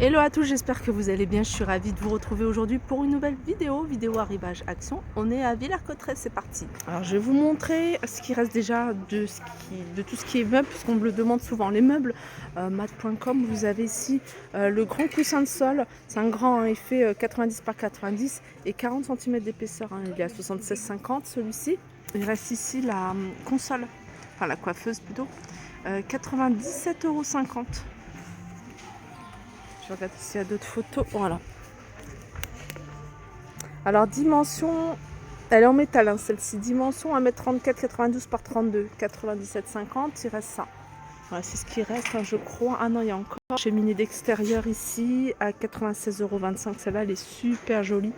Hello à tous, j'espère que vous allez bien. Je suis ravie de vous retrouver aujourd'hui pour une nouvelle vidéo arrivage action. On est à Villers-Cotterêts, c'est parti. Alors je vais vous montrer ce qui reste déjà de tout ce qui est meuble, puisqu'on me le demande souvent. Les meubles mat.com, vous avez ici le grand coussin de sol. C'est un grand, hein, il fait 90 par 90 et 40 cm d'épaisseur. Hein. Il est à 76,50 celui-ci. Il reste ici la console, enfin la coiffeuse plutôt, 97,50 €. Je regarde s'il y a d'autres photos. Voilà. Alors, dimension, elle est en métal, hein, celle-ci. Dimension 1m34, 92 par 32, 97,50. Il reste ça. Voilà, c'est ce qui reste, hein, je crois. Ah non, il y a encore cheminée d'extérieur ici à 96,25 €. Celle-là, elle est super jolie.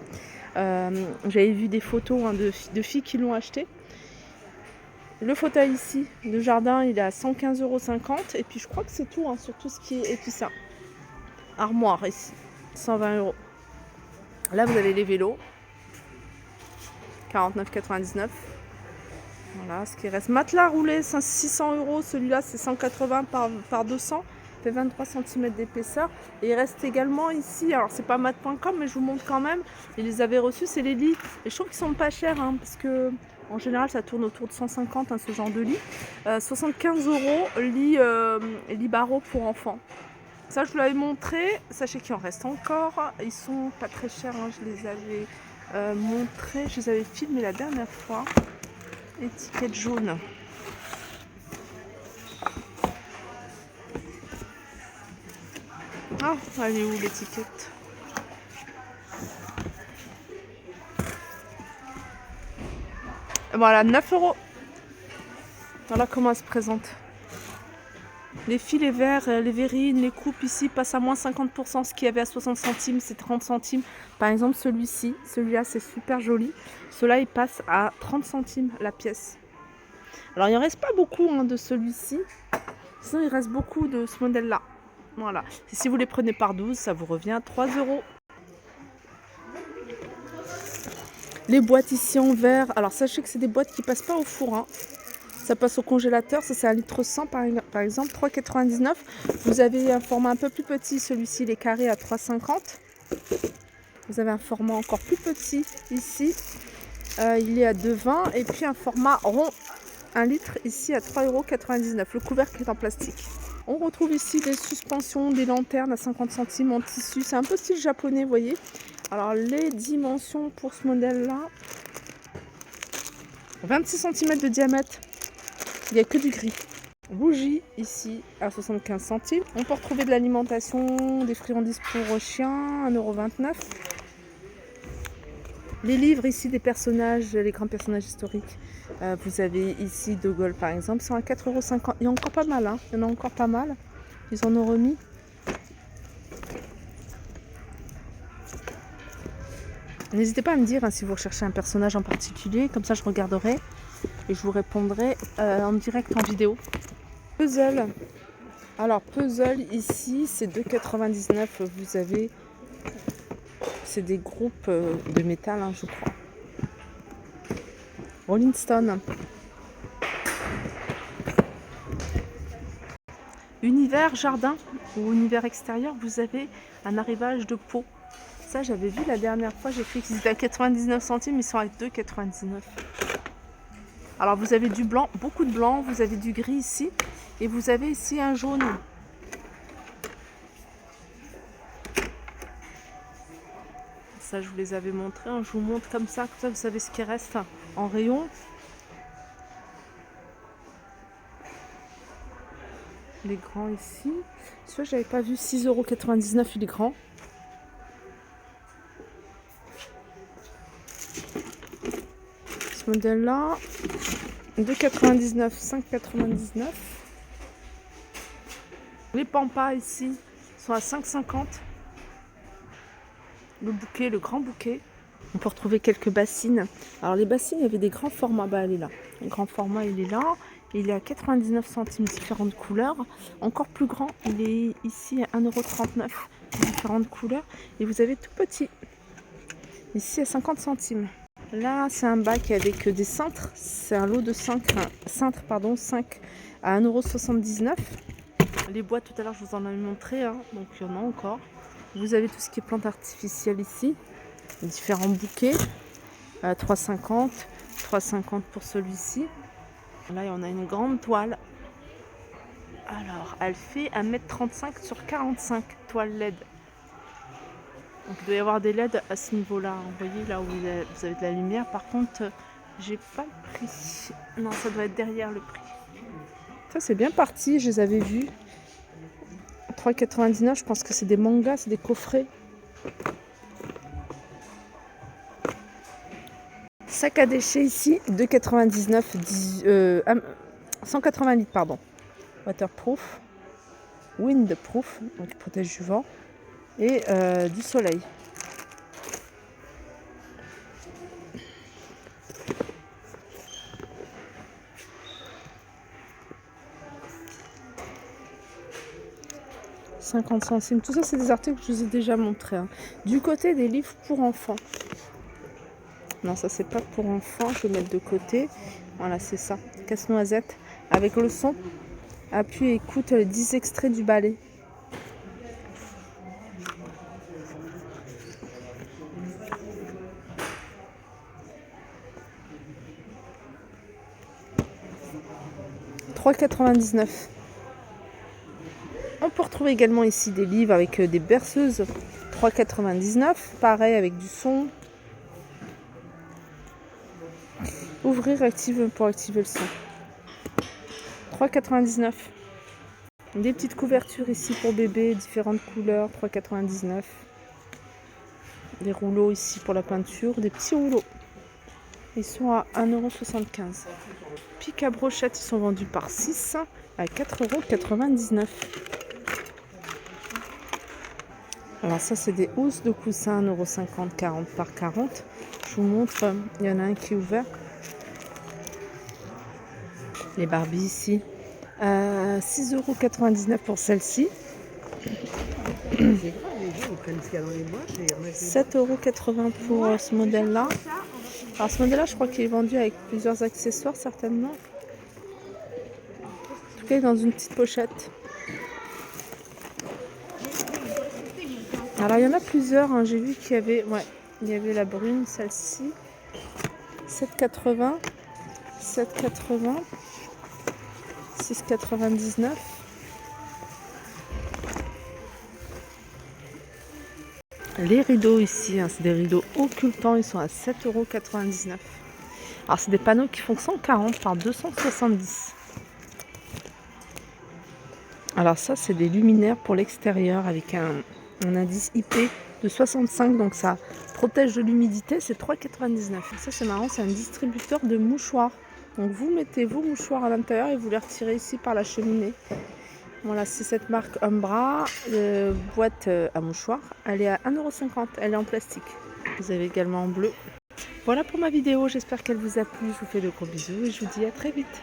J'avais vu des photos, hein, de filles qui l'ont acheté. Le fauteuil ici, de jardin, il est à 115,50 €. Et puis, je crois que c'est tout, hein, sur tout ce qui est. Et puis ça. Armoire ici, 120 €. Là, vous avez les vélos, 49,99 €. Voilà ce qui reste. Matelas roulé, 600 €. Celui-là, c'est 180 par 200. Fait 23 cm d'épaisseur. Et il reste également ici, alors c'est pas mat.com, mais je vous montre quand même. Ils les avaient reçus, c'est les lits. Et je trouve qu'ils sont pas chers, hein, parce que en général, ça tourne autour de 150, hein, ce genre de lit. 75 €, lit barreau pour enfants. Ça, je vous l'avais montré. Sachez qu'il en reste encore. Ils sont pas très chers, hein. Je les avais montrés. Je les avais filmés la dernière fois. Étiquette jaune. Ah, elle est où l'étiquette? Voilà, 9 €. Voilà comment elle se présente. Les fils, les verres, les verrines, les coupes ici passent à moins 50%. Ce qu'il y avait à 60 centimes, c'est 30 centimes. Par exemple, celui-ci, celui-là, c'est super joli. Cela, il passe à 30 centimes la pièce. Alors, il en reste pas beaucoup, hein, de celui-ci. Sinon, il reste beaucoup de ce modèle-là. Voilà. Et si vous les prenez par 12, ça vous revient à 3 €. Les boîtes ici en verre. Alors, sachez que c'est des boîtes qui passent pas au four, hein. Ça passe au congélateur, ça c'est 1,1 litre par exemple, 3,99 €. Vous avez un format un peu plus petit, celui-ci il est carré à 3,50 €. Vous avez un format encore plus petit ici, il est à 2,20 € et puis un format rond 1 litre ici à 3,99 €. Le couvercle est en plastique. On retrouve ici des suspensions, des lanternes à 50 centimes en tissu. C'est un peu style japonais, vous voyez. Alors les dimensions pour ce modèle-là, 26 cm de diamètre. Il n'y a que du gris. Bougie ici à 75 centimes. On peut retrouver de l'alimentation, des friandises pour chiens, 1,29 €. Les livres ici des personnages, les grands personnages historiques. Vous avez ici De Gaulle par exemple, sont à 4,50 €. Il y en a encore pas mal, hein. Il y en a encore pas mal. Ils en ont remis. N'hésitez pas à me dire, hein, si vous recherchez un personnage en particulier, comme ça je regarderai et je vous répondrai en direct en vidéo. Puzzle. Alors puzzle ici c'est 2,99 €. Vous avez, c'est des groupes de métal, hein, je crois. Rolling Stone. Univers jardin ou univers extérieur, vous avez un arrivage de pots. Ça j'avais vu la dernière fois, j'ai cru qu'ils étaient à 99 centimes, ils sont à 2,99 €. Alors vous avez du blanc, beaucoup de blanc, vous avez du gris ici et vous avez ici un jaune. Ça je vous les avais montrés, hein. Je vous montre comme ça vous savez ce qui reste en rayon. Les grands ici, celui-là j'avais pas vu, 6,99 € il est grand. Ce modèle là, 2,99 €, 5,99 €. Les pampas ici sont à 5,50 €. Le bouquet, le grand bouquet. On peut retrouver quelques bassines. Alors les bassines, il y avait des grands formats. Bah, elle est là. Le grand format, il est là. Il est à 99 centimes, différentes couleurs. Encore plus grand, il est ici à 1,39 €, différentes couleurs. Et vous avez tout petit, ici à 50 centimes. Là, c'est un bac avec des cintres. C'est un lot de cintres, 5 à 1,79 €. Les boîtes, tout à l'heure, je vous en avais montré, hein, donc il y en a encore. Vous avez tout ce qui est plantes artificielles ici. Différents bouquets. 3,50. 3,50 pour celui-ci. Là, on a une grande toile. Alors, elle fait 1,35 m sur 45, toile LED. Donc, il doit y avoir des LED à ce niveau-là. Vous voyez, là où vous avez de la lumière. Par contre, j'ai pas le prix. Non, ça doit être derrière le prix. Ça, c'est bien parti. Je les avais vus. 3,99. Je pense que c'est des mangas, c'est des coffrets. Sac à déchets ici, 2,99. 180 litres, pardon. Waterproof. Windproof, donc il protège du vent. Et du soleil. « 50 centimes. Tout ça, c'est des articles que je vous ai déjà montrés. Hein. Du côté des livres pour enfants. Non, ça, c'est pas pour enfants. Je vais mettre de côté. Voilà, c'est ça. Casse-noisette. Avec le son. Appuie et écoute les 10 extraits du ballet. « 3,99 €. On peut retrouver également ici des livres avec des berceuses. 3,99 €. Pareil avec du son. Ouvrir active pour activer le son. 3,99 €. Des petites couvertures ici pour bébé, différentes couleurs. 3,99 €. Des rouleaux ici pour la peinture. Des petits rouleaux. Ils sont à 1,75 €. Pics à brochettes, ils sont vendus par 6 à 4,99 €. Alors ça, c'est des housses de coussins, 1,50 €, 40 par 40. Je vous montre, il y en a un qui est ouvert. Les Barbie ici. 6,99 € pour celle-ci. 7,80 € pour ce modèle-là. Alors ce modèle-là, je crois qu'il est vendu avec plusieurs accessoires, certainement. En tout cas, il est dans une petite pochette. Alors il y en a plusieurs, hein. J'ai vu qu'il y avait, il y avait la brune, celle-ci. 7,80 €. 7,80 €. 6,99 €. Les rideaux ici, hein, c'est des rideaux occultants, ils sont à 7,99 €. Alors c'est des panneaux qui font 140 par 270. Alors ça, c'est des luminaires pour l'extérieur avec un indice IP de 65, donc ça protège de l'humidité. C'est 3,99 €. Ça, c'est marrant, c'est un distributeur de mouchoirs. Donc vous mettez vos mouchoirs à l'intérieur et vous les retirez ici par la cheminée. Voilà, c'est cette marque Umbra, boîte à mouchoirs. Elle est à 1,50 €, elle est en plastique. Vous avez également en bleu. Voilà pour ma vidéo, j'espère qu'elle vous a plu. Je vous fais de gros bisous et je vous dis à très vite.